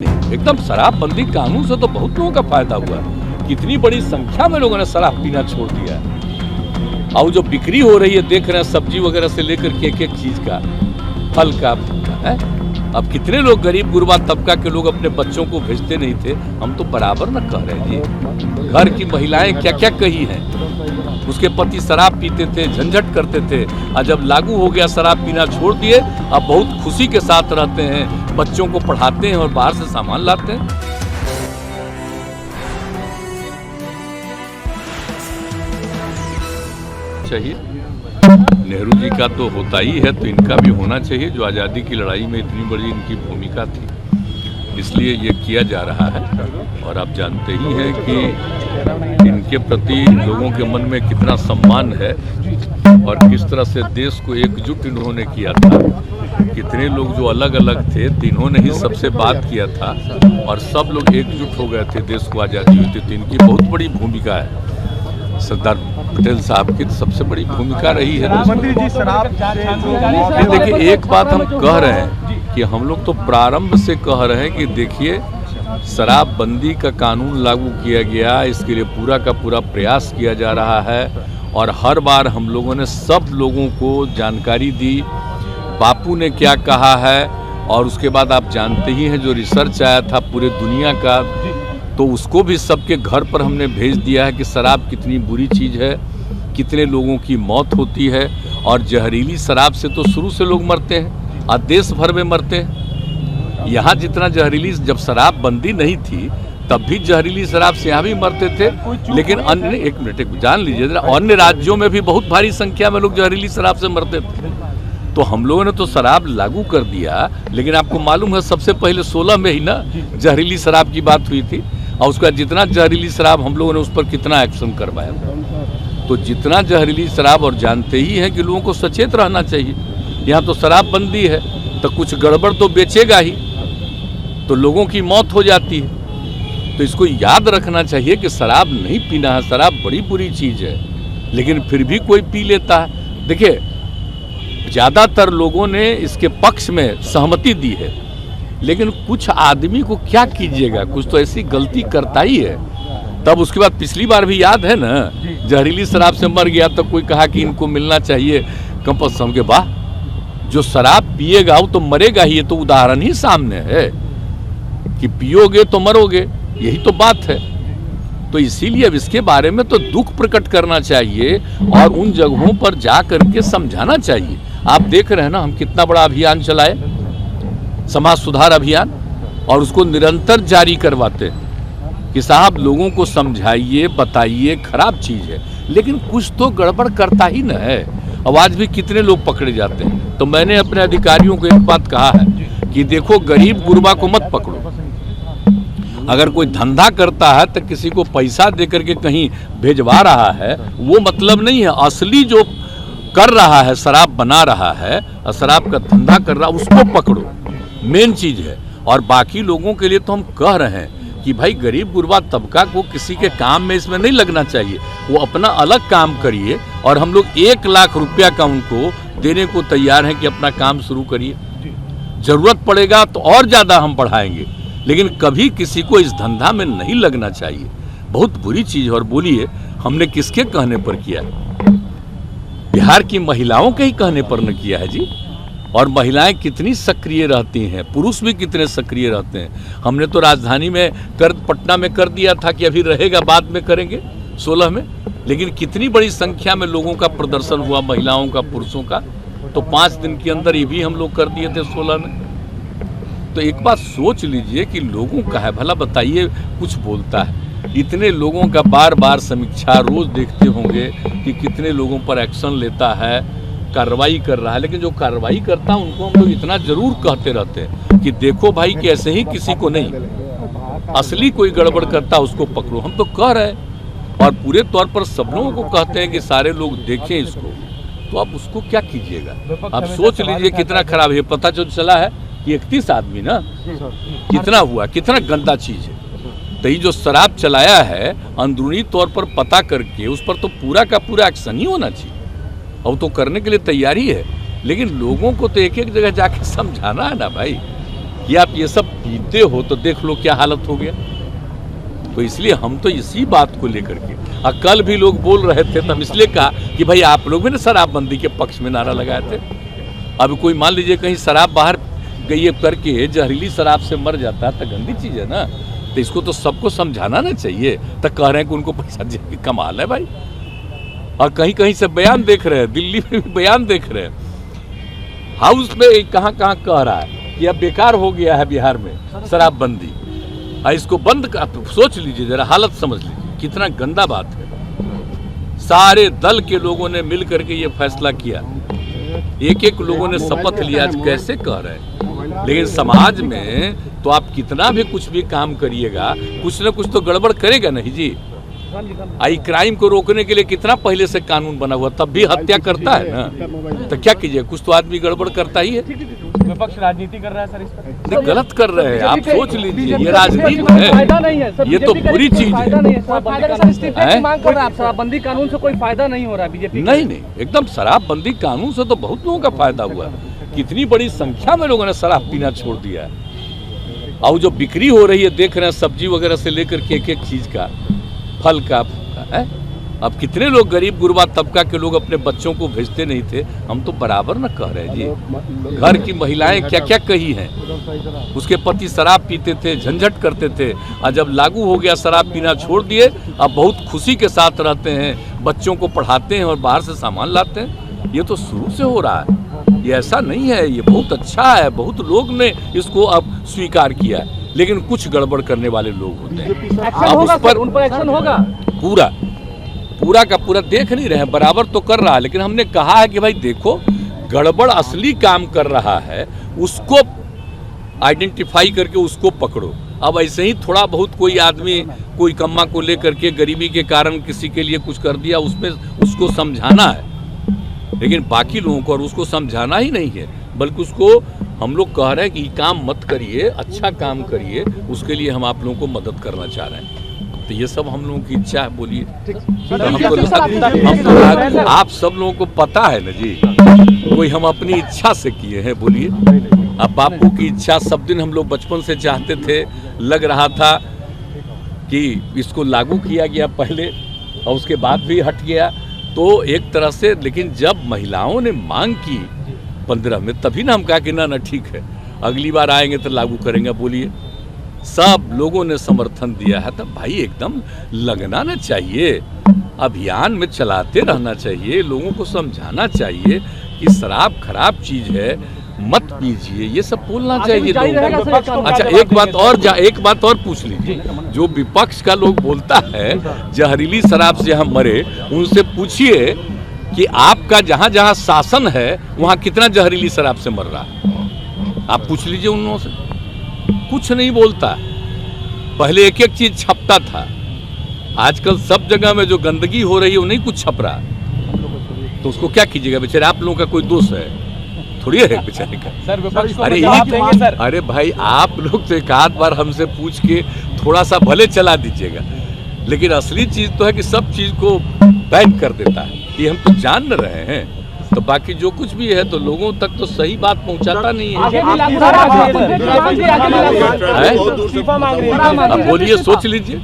एकदम शराबबंदी कानून से तो बहुत लोगों का फायदा हुआ। कितनी बड़ी संख्या में लोगों ने शराब पीना छोड़ दिया है। और जो बिक्री हो रही है देख रहे हैं, सब्जी वगैरह से लेकर के एक चीज का, फल का है। अब कितने लोग गरीब गुरबा तबका के लोग अपने बच्चों को भेजते नहीं थे। हम तो बराबर न कह रहे जी। घर की महिलाएं क्या क्या कही हैं, उसके पति शराब पीते थे, झंझट करते थे, और जब लागू हो गया शराब पीना छोड़ दिए, अब बहुत खुशी के साथ रहते हैं, बच्चों को पढ़ाते हैं और बाहर से सामान लाते हैं। चाहिए नेहरू जी का तो होता ही है, तो इनका भी होना चाहिए। जो आज़ादी की लड़ाई में इतनी बड़ी इनकी भूमिका थी, इसलिए ये किया जा रहा है। और आप जानते ही हैं कि इनके प्रति लोगों के मन में कितना सम्मान है और किस तरह से देश को एकजुट इन्होंने किया था। कितने लोग जो अलग अलग थे, तो इन्होंने ही सबसे बात किया था और सब लोग एकजुट हो गए थे, देश को आज़ादी हुई थी। तो इनकी बहुत बड़ी भूमिका है। सरदार पटेल साहब की सबसे बड़ी भूमिका रही है। देखिए, एक बात हम कह रहे हैं कि हम लोग तो प्रारंभ से कह रहे हैं कि देखिए, शराबबंदी का कानून लागू किया गया, इसके लिए पूरा का पूरा प्रयास किया जा रहा है। और हर बार हम लोगों ने सब लोगों को जानकारी दी, बापू ने क्या कहा है। और उसके बाद आप जानते ही हैं जो रिसर्च आया था पूरे दुनिया का, तो उसको भी सबके घर पर हमने भेज दिया है कि शराब कितनी बुरी चीज़ है, कितने लोगों की मौत होती है। और जहरीली शराब से तो शुरू से लोग मरते हैं और देश भर में मरते हैं। यहाँ जितना जहरीली, जब शराब बंदी नहीं थी तब भी जहरीली शराब से यहाँ भी मरते थे। लेकिन अन्य, एक मिनट जान लीजिए, अन्य राज्यों में भी बहुत भारी संख्या में लोग जहरीली शराब से मरते थे। तो हम लोगों ने तो शराब लागू कर दिया, लेकिन आपको मालूम है सबसे पहले 16 में ही ना जहरीली शराब की बात हुई थी। और उसका जितना जहरीली शराब हम लोगों ने उस पर कितना एक्शन करवाया। तो जितना जहरीली शराब, और जानते ही हैं कि लोगों को सचेत रहना चाहिए। यहाँ तो शराब बंदी है तो कुछ गड़बड़ तो बेचेगा ही, तो लोगों की मौत हो जाती है। तो इसको याद रखना चाहिए कि शराब नहीं पीना है। शराब बड़ी बुरी चीज़ है, लेकिन फिर भी कोई पी लेता है। देखिए, ज़्यादातर लोगों ने इसके पक्ष में सहमति दी है, लेकिन कुछ आदमी को क्या कीजिएगा, कुछ तो ऐसी गलती करता ही है। तब उसके बाद पिछली बार भी याद है ना, जहरीली शराब से मर गया तो कोई कहा कि इनको मिलना चाहिए कंपल्सन के। वाह, जो शराब पिएगा वो तो मरेगा ही। ये तो उदाहरण ही सामने है कि पियोगे तो मरोगे, यही तो बात है। तो इसीलिए अब इसके बारे में तो दुख प्रकट करना चाहिए और उन जगहों पर जा करके समझाना चाहिए। आप देख रहे हैं ना, हम कितना बड़ा अभियान चलाए, समाज सुधार अभियान, और उसको निरंतर जारी करवाते हैं कि साहब लोगों को समझाइए, बताइए, खराब चीज़ है, लेकिन कुछ तो गड़बड़ करता ही न है। अब आज भी कितने लोग पकड़े जाते हैं। तो मैंने अपने अधिकारियों को एक बात कहा है कि देखो, गरीब गुरबा को मत पकड़ो। अगर कोई धंधा करता है तो किसी को पैसा दे करके कहीं भेजवा रहा है, वो मतलब नहीं है। असली जो कर रहा है, शराब बना रहा है और शराब का धंधा कर रहा है, उसको पकड़ो, मेन चीज़ है। और बाकी लोगों के लिए तो हम कह रहे हैं कि भाई गरीब गुरबा तबका को किसी के काम में इसमें नहीं लगना चाहिए। वो अपना अलग काम करिए, और हम लोग 1 लाख रुपया का उनको देने को तैयार हैं कि अपना काम शुरू करिए। ज़रूरत पड़ेगा तो और ज़्यादा हम बढ़ाएंगे, लेकिन कभी किसी को इस धंधा में नहीं लगना चाहिए। बहुत बुरी चीज़। और बोलिए, हमने किसके कहने पर किया? बिहार की महिलाओं के ही कहने पर न किया है जी। और महिलाएं कितनी सक्रिय रहती हैं, पुरुष भी कितने सक्रिय रहते हैं। हमने तो राजधानी में पटना में कर दिया था कि अभी रहेगा, बाद में करेंगे 16 में, लेकिन कितनी बड़ी संख्या में लोगों का प्रदर्शन हुआ, महिलाओं का, पुरुषों का। तो 5 दिन के अंदर ये भी हम लोग कर दिए थे 16 में। तो एक बात सोच लीजिए कि लोगों का है, भला बताइए, कुछ बोलता है। इतने लोगों का बार बार समीक्षा रोज देखते होंगे कि कितने लोगों पर एक्शन लेता है, कार्रवाई कर रहा है। लेकिन जो कार्रवाई करता है उनको हम लोग इतना जरूर कहते रहते हैं कि देखो भाई, कि ऐसे ही किसी को नहीं, असली कोई गड़बड़ करता उसको पकड़ो। हम तो कह रहे हैं और पूरे तौर पर सब लोगों को कहते हैं कि सारे लोग देखें इसको। तो आप उसको क्या कीजिएगा? आप सोच लीजिए कितना खराब है। पता जो चला है कि 31 आदमी ना, कितना हुआ, कितना गंदा चीज़ है। तो ये जो शराब चलाया है, अंदरूनी तौर पर पता करके उस पर तो पूरा का पूरा एक्शन ही होना चाहिए। अब तो करने के लिए तैयारी है, लेकिन लोगों को तो एक एक जगह जाके समझाना है ना भाई। कि आप ये सब पीते हो तो देख लो क्या हालत हो गया। तो इसलिए हम तो इसी बात को लेकर के, और कल भी लोग बोल रहे थे तो हम इसलिए कहा कि भाई आप लोग भी ना शराबबंदी के पक्ष में नारा लगाए थे। अब कोई मान लीजिए कहीं शराब बाहर गई करके जहरीली शराब से मर जाता है तो गंदी चीज़ है ना, तो इसको तो सबको समझाना ना चाहिए। तो कह रहे हैं कि उनको पैसा दे, कमाल है भाई। और कहीं कहीं से बयान देख रहे हैं, दिल्ली में भी बयान देख रहे हैं, हाउस में कहाँ कहाँ कह रहा है कि अब बेकार हो गया है बिहार में शराबबंदी, और इसको बंद कर। सोच लीजिए जरा, हालत समझ लीजिए कितना गंदा बात है। सारे दल के लोगों ने मिल करके ये फैसला किया, एक एक लोगों ने शपथ लिया। आज कैसे कह रहे हैं, लेकिन समाज में तो आप कितना भी कुछ भी काम करिएगा, कुछ ना कुछ तो गड़बड़ करेगा नहीं जी। आई क्राइम को रोकने के लिए कितना पहले से कानून बना हुआ, तब भी हत्या करता है ना, तो क्या कीजिए, कुछ तो आदमी गड़बड़ करता ही है। विपक्ष राजनीति कर रहा है सर इस पर। गलत कर रहे हैं, आप सोच लीजिए, ये राजनीति है, ये तो बुरी चीज है। शराबबंदी कानून से कोई फायदा नहीं हो रहा बीजेपी। नहीं, एकदम शराबबंदी कानून से तो बहुत लोगों का फायदा हुआ। कितनी बड़ी संख्या में लोगों ने शराब पीना छोड़ दिया है। और जो बिक्री हो रही है देख रहे हैं, सब्जी वगैरह से लेकर के एक एक चीज का, फल का है। अब कितने लोग गरीब गुरबा तबका के लोग अपने बच्चों को भेजते नहीं थे, हम तो बराबर न कह रहे हैं जी। घर की महिलाएं क्या क्या कही हैं, उसके पति शराब पीते थे, झंझट करते थे, और जब लागू हो गया शराब पीना छोड़ दिए, अब बहुत खुशी के साथ रहते हैं, बच्चों को पढ़ाते हैं और बाहर से सामान लाते हैं। ये तो शुरू से हो रहा है, ये ऐसा नहीं है, ये बहुत अच्छा है। बहुत लोग ने इसको अब स्वीकार किया है, लेकिन कुछ गड़बड़ करने वाले लोग होते हैं। अब उस पर उन पर एक्शन होगा। पूरा का पूरा देख नहीं रहे, बराबर तो कर रहा है, लेकिन हमने कहा है कि भाई देखो, गड़बड़ असली काम कर रहा है उसको आइडेंटिफाई करके उसको पकड़ो। अब ऐसे ही थोड़ा बहुत कोई आदमी कोई कम्मा को लेकर के गरीबी के कारण किसी के लिए कुछ कर दिया, उसमें उसको समझाना है, लेकिन बाकी लोगों को और उसको समझाना ही नहीं है, बल्कि उसको हम लोग कह रहे हैं कि काम मत करिए, अच्छा काम करिए, उसके लिए हम आप लोगों को मदद करना चाह रहे हैं। तो ये सब हम लोगों की इच्छा है। बोलिए, आप सब लोगों को पता है ना जी, कोई हम अपनी इच्छा से किए हैं। बोलिए, अब बापू की इच्छा सब दिन हम लोग बचपन से चाहते थे, लग रहा था कि इसको लागू किया गया पहले और उसके बाद भी हट गया, तो एक तरह से। लेकिन जब महिलाओं ने मांग की 15 में, तभी ना हम कहा कि ना ठीक है, अगली बार आएंगे तो लागू करेंगे। बोलिए, सब लोगों ने समर्थन दिया है, तो भाई एकदम लगना ना चाहिए, अभियान में चलाते रहना चाहिए, लोगों को समझाना चाहिए कि शराब खराब चीज है, मत पीजिए, ये सब बोलना चाहिए लोगों को। अच्छा, एक बात और पूछ लीजिए, जो विपक्ष का लोग बोलता है जहरीली शराब से हम मरे, उनसे पूछिए कि आपका जहां जहां शासन है वहां कितना जहरीली शराब से मर रहा है। आप पूछ लीजिए उन लोगों से, कुछ नहीं बोलता। पहले एक एक चीज छपता था, आजकल सब जगह में जो गंदगी हो रही है वो नहीं कुछ छप रहा, तो उसको क्या कीजिएगा बेचारे। आप लोगों का कोई दोष है थोड़ी है बेचारे का। सर विपक्ष को देंगे सर। अरे भाई, आप लोग तो एक आध बार हमसे पूछ के थोड़ा सा भले चला दीजिएगा, लेकिन असली चीज तो है कि सब चीज को बैन कर देता है, ये हम तो जान न रहे हैं। तो बाकी जो कुछ भी है तो लोगों तक तो सही बात पहुंचाता नहीं है। अब बोलिए, सोच लीजिए,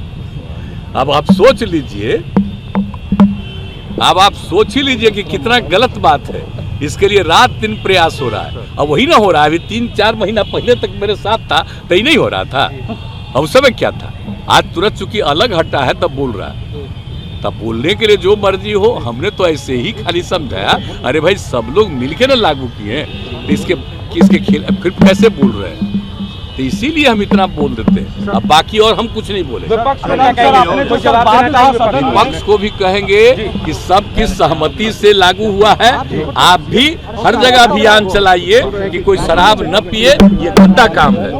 अब आप सोच लीजिए, अब आप सोच ही लीजिए कि कितना गलत बात है। इसके लिए रात दिन प्रयास हो रहा है, अब वही ना हो रहा है। अभी 3-4 महीना पहले तक मेरे साथ था तो ही नहीं हो रहा था, अब उस समय क्या था। आज तुरंत चूंकि अलग हटा है तब बोल रहा है, तब बोलने के लिए जो मर्जी हो। हमने तो ऐसे ही खाली समझाया, अरे भाई सब लोग मिलके ना लागू किए, इसके खेल फिर कैसे बोल रहे हैं, तो इसीलिए हम इतना बोल देते हैं। अब बाकी और हम कुछ नहीं बोले। विपक्ष को भी कहेंगे कि सबकी सहमति से लागू हुआ है, आप भी हर जगह अभियान चलाइए कि कोई शराब न पिए, ये गंदा काम है।